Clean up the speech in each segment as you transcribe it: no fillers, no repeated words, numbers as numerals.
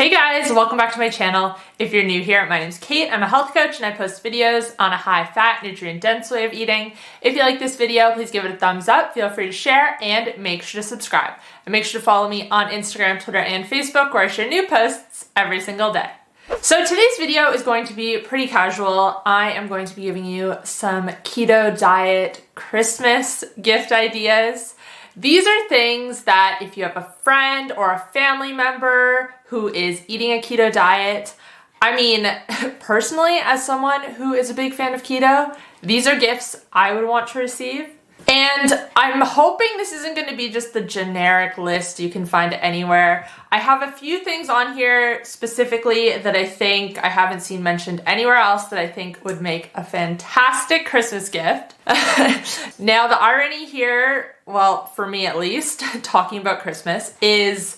Hey guys, welcome back to my channel. If you're new here, my name's Kate. I'm a health coach and I post videos on a high-fat, nutrient-dense way of eating. If you like this video, please give it a thumbs up, feel free to share, and make sure to subscribe. And make sure to follow me on Instagram, Twitter, and Facebook where I share new posts every single day. So today's video is going to be pretty casual. I am going to be giving you some keto diet Christmas gift ideas. These are things that if you have a friend or a family member who is eating a keto diet, I mean, personally, as someone who is a big fan of keto, these are gifts I would want to receive. And I'm hoping this isn't going to be just the generic list you can find anywhere. I have a few things on here specifically that I think I haven't seen mentioned anywhere else that I think would make a fantastic Christmas gift. Now, the irony here, well, for me at least, talking about Christmas, is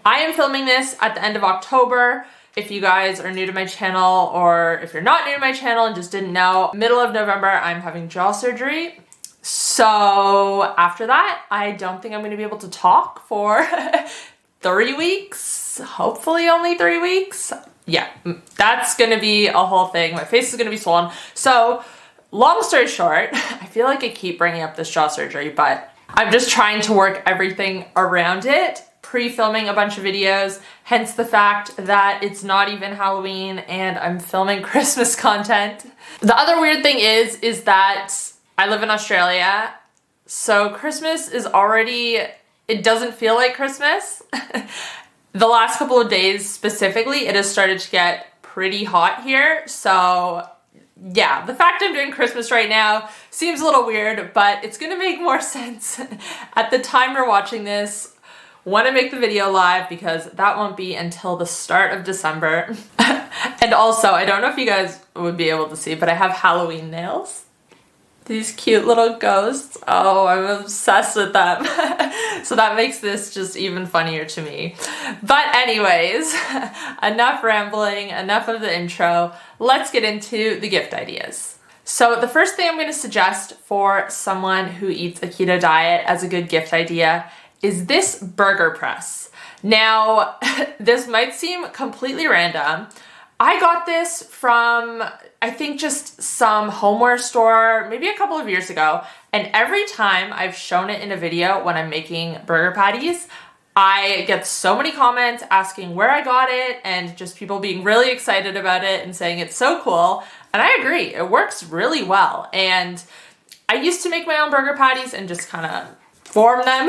I am filming this at the end of October. If you guys are new to my channel, or if you're not new to my channel and just didn't know, middle of November, I'm having jaw surgery. So after that, I don't think I'm going to be able to talk for 3 weeks, hopefully only 3 weeks. Yeah, that's going to be a whole thing. My face is going to be swollen. So long story short, I feel like I keep bringing up this jaw surgery, but I'm just trying to work everything around it, pre-filming a bunch of videos, hence the fact that it's not even Halloween and I'm filming Christmas content. The other weird thing is that I live in Australia, so Christmas is already, it doesn't feel like Christmas. The last couple of days specifically, it has started to get pretty hot here, so yeah, the fact I'm doing Christmas right now seems a little weird, but it's gonna make more sense at the time you're watching this when I make the video live, because that won't be until the start of December. And also, I don't know if you guys would be able to see, but I have Halloween nails. These cute little ghosts. Oh, I'm obsessed with them. So that makes this just even funnier to me. But anyways, enough rambling, enough of the intro. Let's get into the gift ideas. So the first thing I'm going to suggest for someone who eats a keto diet as a good gift idea is this burger press. Now, this might seem completely random. I got this from, I think, just some homeware store maybe a couple of years ago, and every time I've shown it in a video when I'm making burger patties, I get so many comments asking where I got it and just people being really excited about it and saying it's so cool. And I agree, it works really well. And I used to make my own burger patties and just kind of form them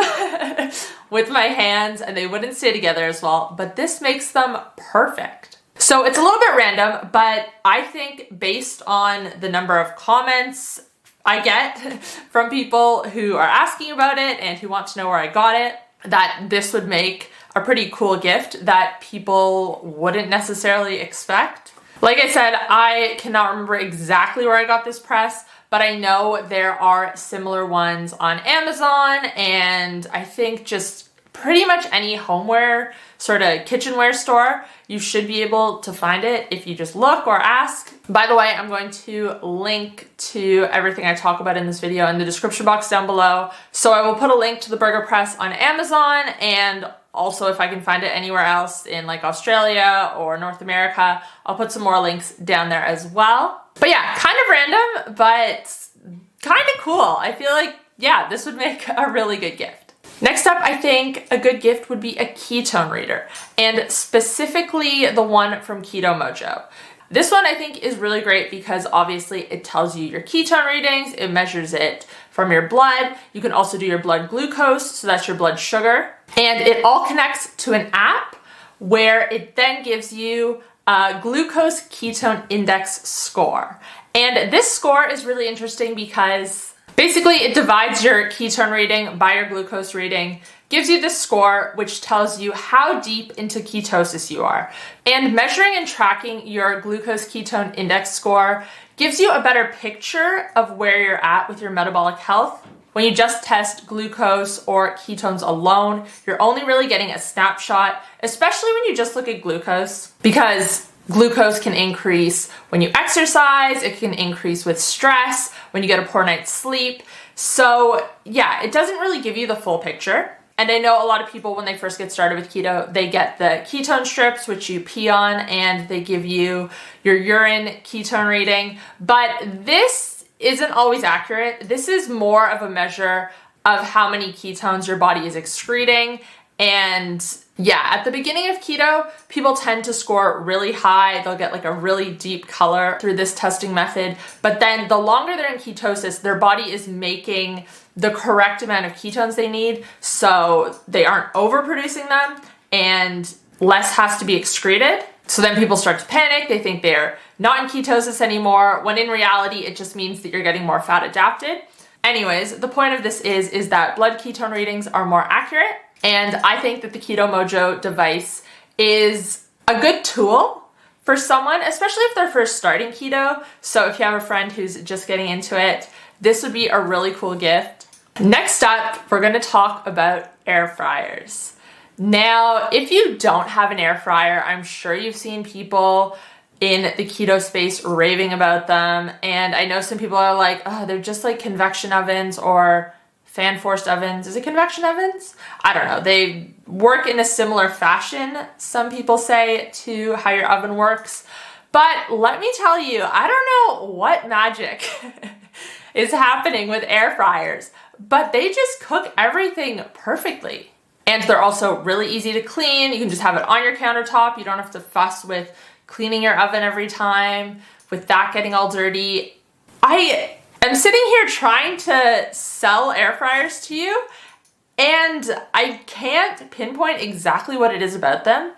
with my hands, and they wouldn't stay together as well, but this makes them perfect. So it's a little bit random, but I think based on the number of comments I get from people who are asking about it and who want to know where I got it, that this would make a pretty cool gift that people wouldn't necessarily expect. Like I said, I cannot remember exactly where I got this press, but I know there are similar ones on Amazon, and I think just pretty much any homeware, sort of kitchenware store, you should be able to find it if you just look or ask. By the way, I'm going to link to everything I talk about in this video in the description box down below. So I will put a link to the burger press on Amazon, and also if I can find it anywhere else in like Australia or North America, I'll put some more links down there as well. But yeah, kind of random, but kind of cool. I feel like, yeah, this would make a really good gift. Next up, I think a good gift would be a ketone reader, and specifically the one from Keto Mojo. This one I think is really great because obviously it tells you your ketone readings, it measures it from your blood. You can also do your blood glucose, so that's your blood sugar. And it all connects to an app where it then gives you a glucose ketone index score. And this score is really interesting because basically, it divides your ketone reading by your glucose reading, gives you this score, which tells you how deep into ketosis you are. And measuring and tracking your glucose ketone index score gives you a better picture of where you're at with your metabolic health. When you just test glucose or ketones alone, you're only really getting a snapshot, especially when you just look at glucose, because glucose can increase when you exercise, it can increase with stress, when you get a poor night's sleep. So yeah, it doesn't really give you the full picture. And I know a lot of people, when they first get started with keto, they get the ketone strips, which you pee on, and they give you your urine ketone reading. But this isn't always accurate. This is more of a measure of how many ketones your body is excreting. And yeah, at the beginning of keto, people tend to score really high. They'll get like a really deep color through this testing method. But then the longer they're in ketosis, their body is making the correct amount of ketones they need, so they aren't overproducing them and less has to be excreted. So then people start to panic. They think they're not in ketosis anymore, when in reality, it just means that you're getting more fat adapted. Anyways, the point of this is that blood ketone readings are more accurate. And I think that the Keto Mojo device is a good tool for someone, especially if they're first starting keto. So if you have a friend who's just getting into it, this would be a really cool gift. Next up, we're going to talk about air fryers. Now, if you don't have an air fryer, I'm sure you've seen people in the keto space raving about them. And I know some people are like, oh, they're just like convection ovens or fan forced ovens. Is it convection ovens? I don't know. They work in a similar fashion, some people say, to how your oven works. But let me tell you, I don't know what magic is happening with air fryers, but they just cook everything perfectly. And they're also really easy to clean. You can just have it on your countertop. You don't have to fuss with cleaning your oven every time, with that getting all dirty. I am sitting here trying to sell air fryers to you, and I can't pinpoint exactly what it is about them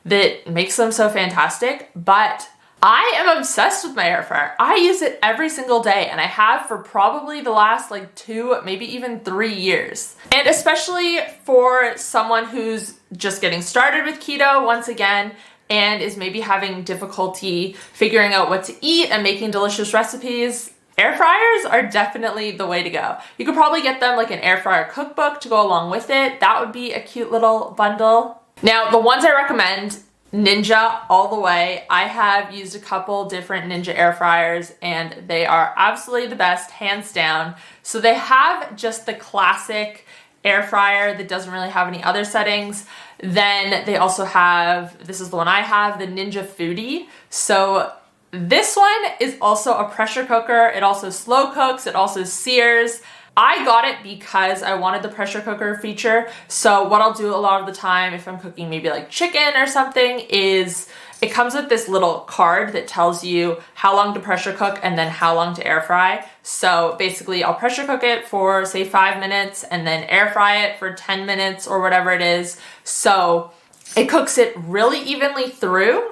that makes them so fantastic, but I am obsessed with my air fryer. I use it every single day, and I have for probably the last like 2, maybe even 3 years. And especially for someone who's just getting started with keto once again, and is maybe having difficulty figuring out what to eat and making delicious recipes, air fryers are definitely the way to go. You could probably get them like an air fryer cookbook to go along with it. That would be a cute little bundle. Now, the ones I recommend, Ninja all the way. I have used a couple different Ninja air fryers and they are absolutely the best, hands down. So they have just the classic air fryer that doesn't really have any other settings. Then they also have, this is the one I have, the Ninja Foodie. So this one is also a pressure cooker. It also slow cooks, it also sears. I got it because I wanted the pressure cooker feature. So what I'll do a lot of the time if I'm cooking maybe like chicken or something is it comes with this little card that tells you how long to pressure cook and then how long to air fry. So basically I'll pressure cook it for say 5 minutes and then air fry it for 10 minutes or whatever it is. So it cooks it really evenly through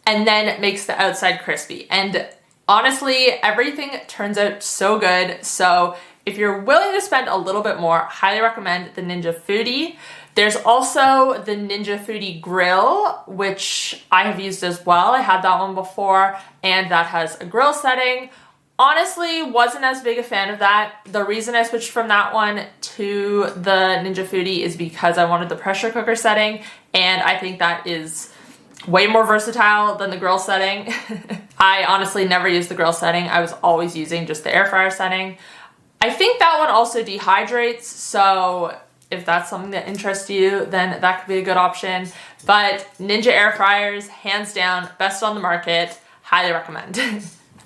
and then it makes the outside crispy. And honestly, everything turns out so good. So if you're willing to spend a little bit more, highly recommend the Ninja Foodie. There's also the Ninja Foodie Grill, which I have used as well. I had that one before, and that has a grill setting. Honestly, wasn't as big a fan of that. The reason I switched from that one to the Ninja Foodie is because I wanted the pressure cooker setting, and I think that is way more versatile than the grill setting. I honestly never used the grill setting. I was always using just the air fryer setting. I think that one also dehydrates, so if that's something that interests you, then that could be a good option. But Ninja air fryers, hands down, best on the market, highly recommend.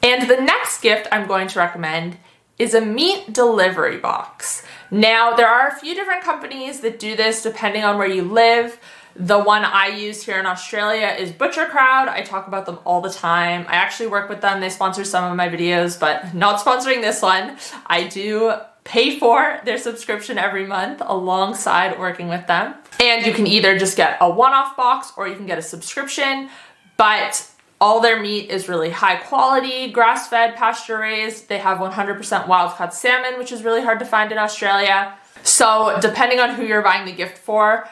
And the next gift I'm going to recommend is a meat delivery box. Now, there are a few different companies that do this depending on where you live. The one I use here in Australia is Butcher Crowd. I talk about them all the time. I actually work with them. They sponsor some of my videos, but not sponsoring this one. I do pay for their subscription every month alongside working with them. And you can either just get a one-off box or you can get a subscription, but all their meat is really high quality, grass-fed, pasture-raised. They have 100% wild-caught salmon, which is really hard to find in Australia. So depending on who you're buying the gift for,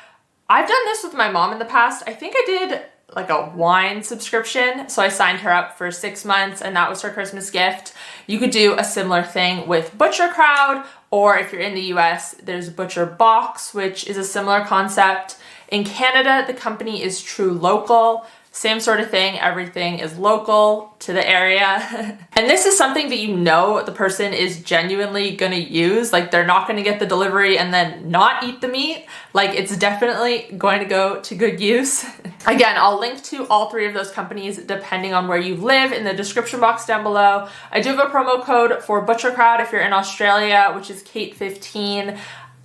I've done this with my mom in the past. I think I did like a wine subscription. So I signed her up for 6 months and that was her Christmas gift. You could do a similar thing with Butcher Crowd, or if you're in the US, there's Butcher Box, which is a similar concept. In Canada, the company is True Local. same sort of thing. Everything is local to the area. And this is something that you know the person is genuinely gonna use. Like, they're not gonna get the delivery and then not eat the meat. Like, it's definitely going to go to good use. Again, I'll link to all three of those companies depending on where you live in the description box down below. I do have a promo code for Butcher Crowd if you're in Australia, which is Kate15.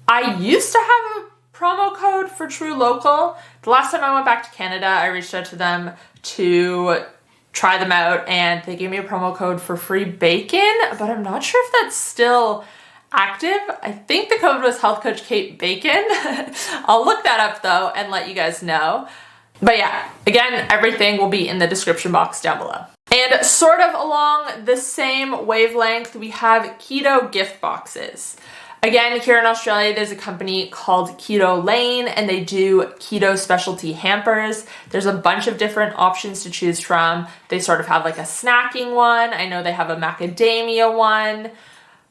I used to have a promo code for True Local. The last time I went back to Canada, I reached out to them to try them out and they gave me a promo code for free bacon, but I'm not sure if that's still active. I think the code was Health Coach Kate Bacon. I'll look that up though and let you guys know. But yeah, again, everything will be in the description box down below. And sort of along the same wavelength, we have keto gift boxes. Again, here in Australia, there's a company called Keto Lane and they do keto specialty hampers. There's a bunch of different options to choose from. They sort of have like a snacking one. I know they have a macadamia one.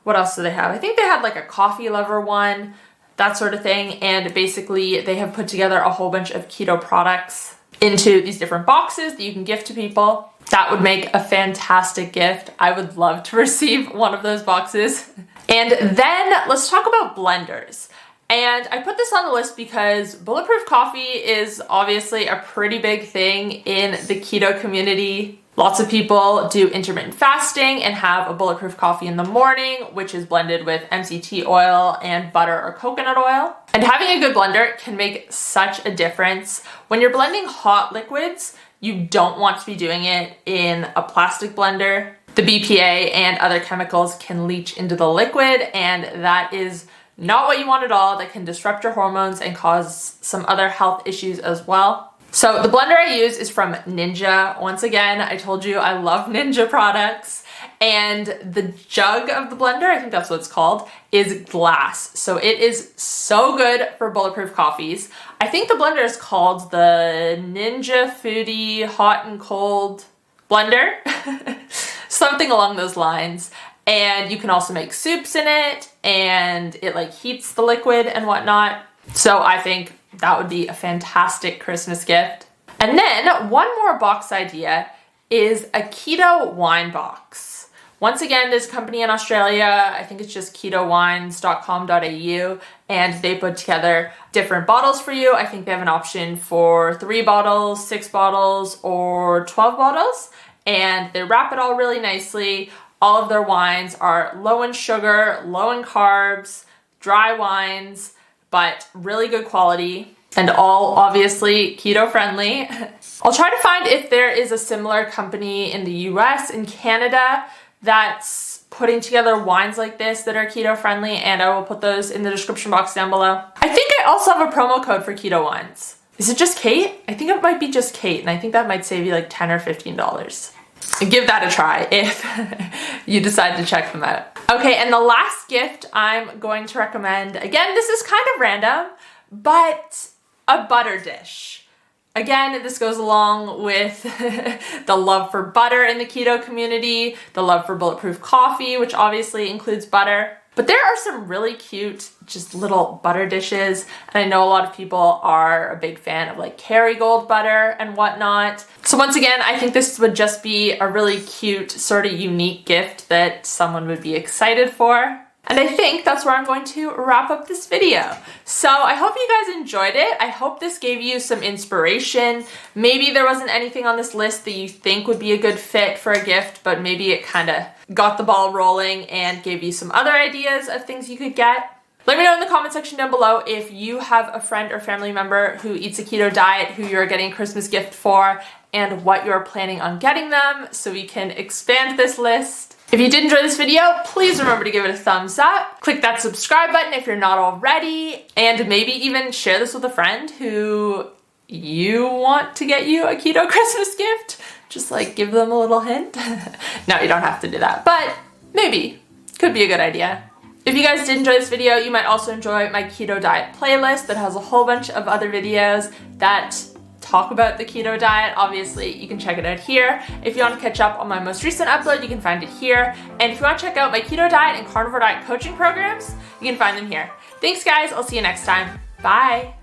What else do they have? I think they had like a coffee lover one, that sort of thing. And basically they have put together a whole bunch of keto products into these different boxes that you can gift to people. That would make a fantastic gift. I would love to receive one of those boxes. And then let's talk about blenders. And I put this on the list because bulletproof coffee is obviously a pretty big thing in the keto community. Lots of people do intermittent fasting and have a bulletproof coffee in the morning, which is blended with MCT oil and butter or coconut oil. And having a good blender can make such a difference. When you're blending hot liquids, you don't want to be doing it in a plastic blender. The BPA and other chemicals can leach into the liquid, and that is not what you want at all. That can disrupt your hormones and cause some other health issues as well. So the blender I use is from Ninja. Once again, I told you I love Ninja products. And the jug of the blender, I think that's what it's called, is glass. So it is so good for bulletproof coffees. I think the blender is called the Ninja Foodie Hot and Cold Blender. Something along those lines. And you can also make soups in it and it like heats the liquid and whatnot. So I think that would be a fantastic Christmas gift. And then one more box idea is a keto wine box. Once again, there's a company in Australia, I think it's just ketowines.com.au, and they put together different bottles for you. I think they have an option for 3 bottles, 6 bottles, or 12 bottles. And they wrap it all really nicely. All of their wines are low in sugar, low in carbs, dry wines, but really good quality and all obviously keto friendly. I'll try to find if there is a similar company in the US and Canada that's putting together wines like this that are keto friendly, and I will put those in the description box down below. I think I also have a promo code for keto wines. Is it just Kate? I think it might be just Kate, and I think that might save you like $10 or $15. Give that a try if you decide to check them out. Okay, and the last gift I'm going to recommend, again, this is kind of random, but a butter dish. Again, this goes along with the love for butter in the keto community, the love for bulletproof coffee, which obviously includes butter. But there are some really cute, just little butter dishes. And I know a lot of people are a big fan of like Kerrygold butter and whatnot. So once again, I think this would just be a really cute, sort of unique gift that someone would be excited for. And I think that's where I'm going to wrap up this video. So I hope you guys enjoyed it. I hope this gave you some inspiration. Maybe there wasn't anything on this list that you think would be a good fit for a gift, but maybe it kind of got the ball rolling and gave you some other ideas of things you could get. Let me know in the comment section down below if you have a friend or family member who eats a keto diet who you're getting a Christmas gift for and what you're planning on getting them so we can expand this list. If you did enjoy this video, please remember to give it a thumbs up. Click that subscribe button if you're not already, and maybe even share this with a friend who you want to get you a keto Christmas gift. Just like give them a little hint. No, you don't have to do that, but maybe. Could be a good idea. If you guys did enjoy this video, you might also enjoy my keto diet playlist that has a whole bunch of other videos that talk about the keto diet. Obviously, you can check it out here. If you want to catch up on my most recent upload, you can find it here. And if you want to check out my keto diet and carnivore diet coaching programs, you can find them here. Thanks guys, I'll see you next time. Bye.